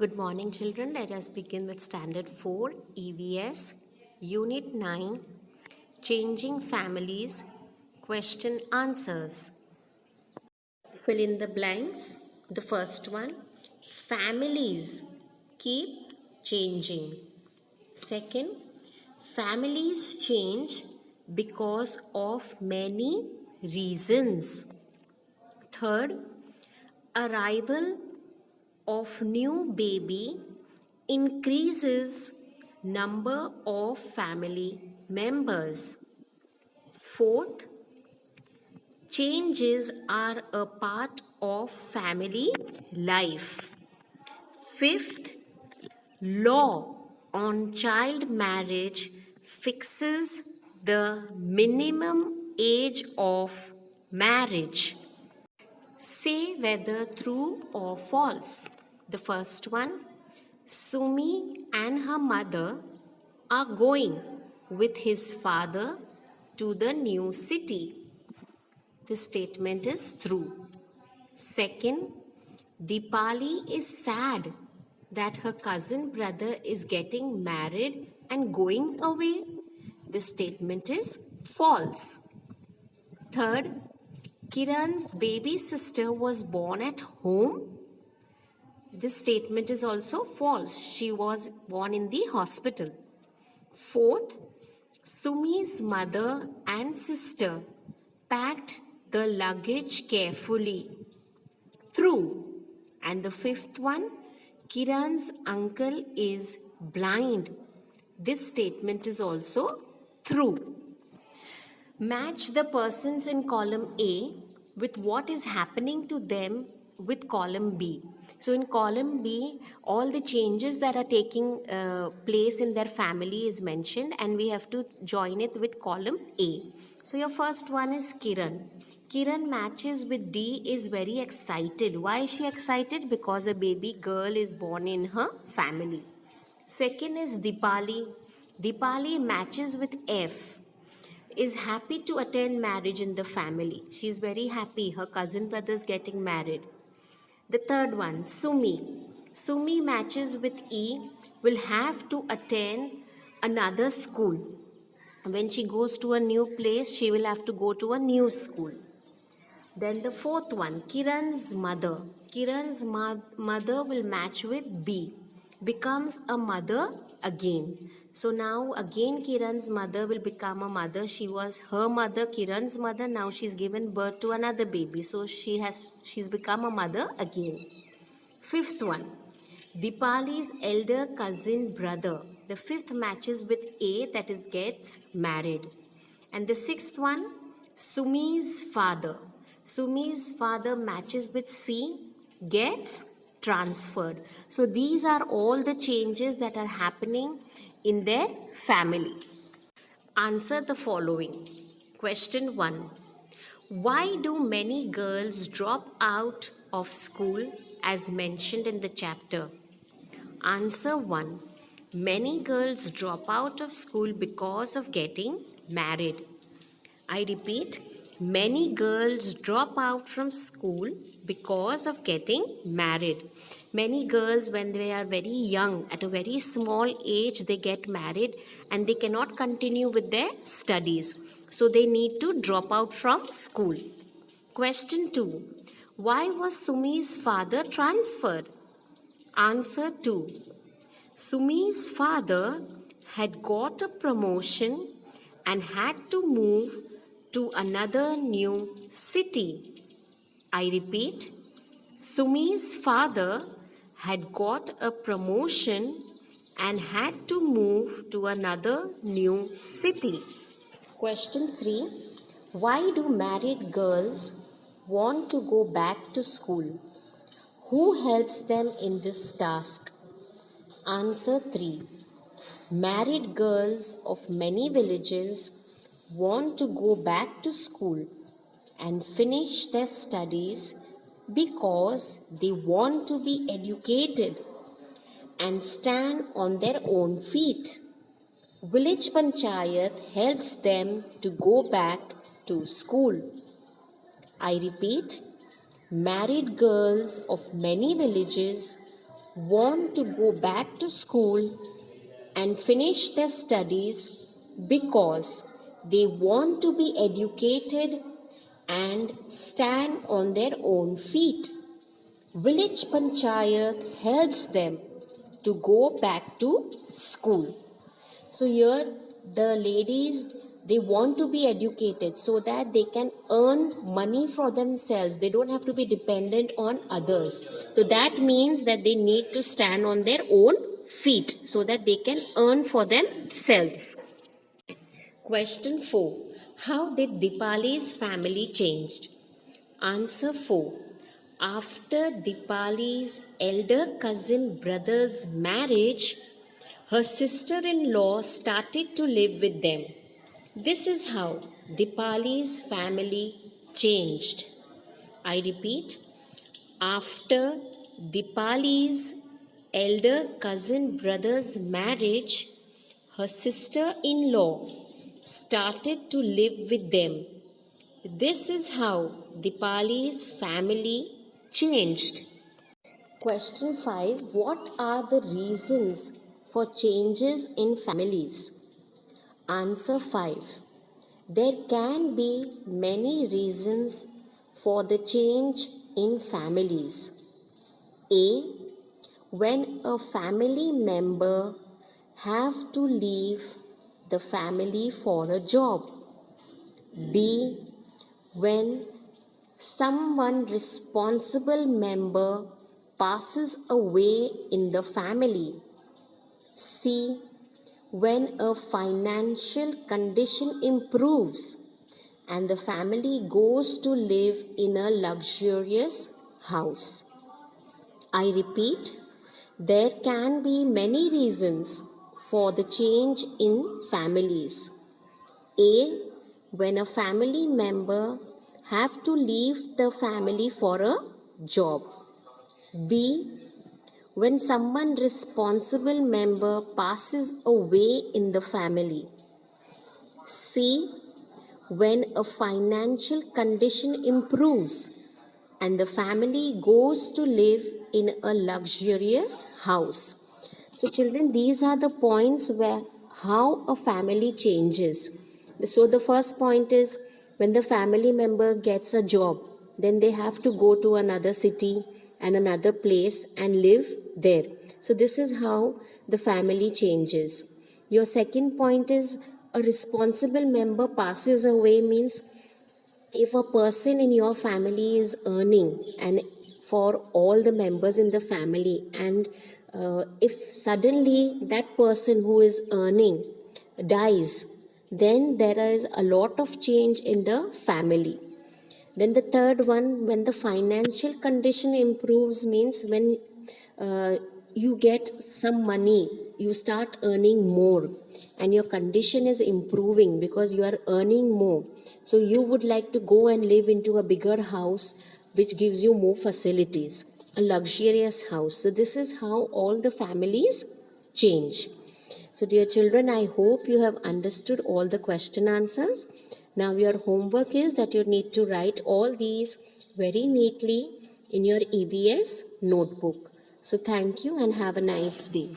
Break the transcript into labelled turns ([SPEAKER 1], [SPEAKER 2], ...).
[SPEAKER 1] Good morning, children. Let us begin with Standard 4 EVS, Unit 9, Changing Families, Question Answers. Fill in the blanks. The first one, families keep changing. Second, families change because of many reasons. Third, arrival of new baby increases number of family members. Fourth, changes are a part of family life. Fifth, law on child marriage fixes the minimum age of marriage. Say whether true or false. The first one, Sumi and her mother are going with his father to the new city. The statement is true. Second, Dipali is sad that her cousin brother is getting married and going away. The statement is false. Third, Kiran's baby sister was born at home. This statement is also false. She was born in the hospital. Fourth, Sumi's mother and sister packed the luggage carefully. True. And the fifth one, Kiran's uncle is blind. This statement is also true. Match the persons in column A with what is happening to them with column B. So in column B, all the changes that are taking place in their family is mentioned, and we have to join it with column A. So your first one is Kiran. Kiran matches with D, is very excited. Why is she excited? Because a baby girl is born in her family. Second is Dipali. Dipali matches with F, is happy to attend marriage in the family. She is very happy. Her cousin brother is getting married. The third one, Sumi. Sumi matches with E, will have to attend another school. When she goes to a new place, she will have to go to a new school. Then the fourth one, Kiran's mother. Kiran's mother will match with B, becomes a mother again. So now again Kiran's mother will become a mother. She was her mother, Kiran's mother. Now she's given birth to another baby. So she's become a mother again. Fifth one, Dipali's elder cousin brother. The fifth matches with A, that is gets married. And the sixth one, Sumi's father. Sumi's father matches with C, gets transferred. So these are all the changes that are happening in their family. Answer the following. Question 1. Why do many girls drop out of school as mentioned in the chapter? Answer 1. Many girls drop out of school because of getting married. I repeat, many girls drop out from school because of getting married. Many girls, when they are very young, at a very small age, they get married and they cannot continue with their studies. So they need to drop out from school. Question 2. Why was Sumi's father transferred? Answer 2. Sumi's father had got a promotion and had to move to another new city. I repeat, Sumi's father had got a promotion and had to move to another new city. Question 3. Why do married girls want to go back to school? Who helps them in this task? Answer 3. Married girls of many villages want to go back to school and finish their studies because they want to be educated and stand on their own feet. Village Panchayat helps them to go back to school. I repeat, married girls of many villages want to go back to school and finish their studies because they want to be educated and stand on their own feet. Village Panchayat helps them to go back to school. So here the ladies, they want to be educated so that they can earn money for themselves. They don't have to be dependent on others. So that means that they need to stand on their own feet so that they can earn for themselves. Question 4. How did Dipali's family changed? Answer 4. After Dipali's elder cousin brother's marriage, her sister-in-law started to live with them. This is how Dipali's family changed. I repeat, after Dipali's elder cousin brother's marriage, her sister-in-law started to live with them. This is how Dipali's family changed. Question 5. What are the reasons for changes in families? Answer 5. There can be many reasons for the change in families. A. When a family member have to leave the family for a job. B. When someone responsible member passes away in the family. C. When a financial condition improves and the family goes to live in a luxurious house. I repeat, there can be many reasons for the change in families. A. When a family member have to leave the family for a job. B. When someone responsible member passes away in the family. C. When a financial condition improves and the family goes to live in a luxurious house. So children, these are the points where how a family changes. So the first point is when the family member gets a job, then they have to go to another city and another place and live there. So this is how the family changes. Your second point is a responsible member passes away means if a person in your family is earning and for all the members in the family and if suddenly that person who is earning dies, then there is a lot of change in the family. Then the third one, when the financial condition improves means when you get some money, you start earning more and your condition is improving because you are earning more. So you would like to go and live into a bigger house which gives you more facilities, a luxurious house. So this is how all the families change. So dear children, I hope you have understood all the question answers. Now your homework is that you need to write all these very neatly in your EVS notebook. So thank you and have a nice day.